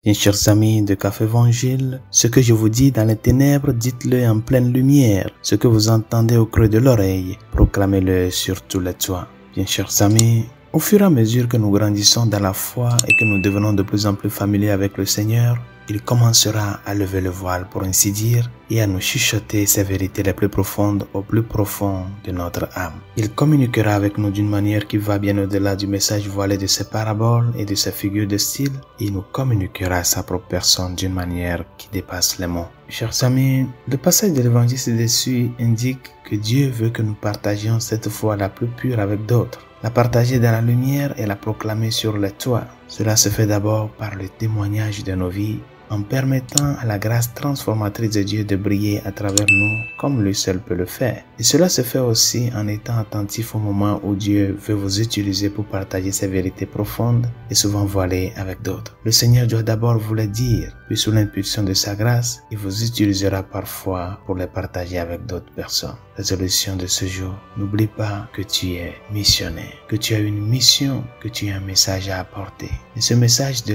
Bien chers amis de Café Évangile, ce que je vous dis dans les ténèbres, dites-le en pleine lumière. Ce que vous entendez au creux de l'oreille, proclamez-le sur tous les toits. Bien chers amis, au fur et à mesure que nous grandissons dans la foi et que nous devenons de plus en plus familiers avec le Seigneur, il commencera à lever le voile pour ainsi dire et à nous chuchoter ses vérités les plus profondes au plus profond de notre âme. Il communiquera avec nous d'une manière qui va bien au-delà du message voilé de ses paraboles et de ses figures de style. Il nous communiquera sa propre personne d'une manière qui dépasse les mots. Chers amis, le passage de l'évangile ci-dessus indique que Dieu veut que nous partagions cette foi la plus pure avec d'autres. La partager dans la lumière et la proclamer sur les toits. Cela se fait d'abord par le témoignage de nos vies, en permettant à la grâce transformatrice de Dieu de briller à travers nous comme lui seul peut le faire. Et cela se fait aussi en étant attentif au moment où Dieu veut vous utiliser pour partager ses vérités profondes et souvent voilées avec d'autres. Le Seigneur doit d'abord vous les dire, puis sous l'impulsion de sa grâce, il vous utilisera parfois pour les partager avec d'autres personnes. Résolution de ce jour, n'oublie pas que tu es missionnaire, que tu as une mission, que tu as un message à apporter. Et ce message de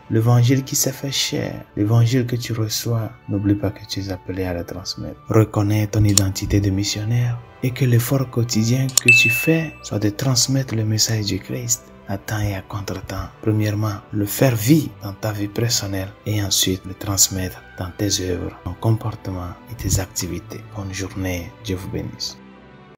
l'évangile qui s'est fait chair, l'évangile que tu reçois, n'oublie pas que tu es appelé à le transmettre. Reconnais ton identité de missionnaire et que l'effort quotidien que tu fais soit de transmettre le message du Christ à temps et à contre-temps. Premièrement, le faire vivre dans ta vie personnelle et ensuite le transmettre dans tes œuvres, ton comportement et tes activités. Bonne journée, Dieu vous bénisse.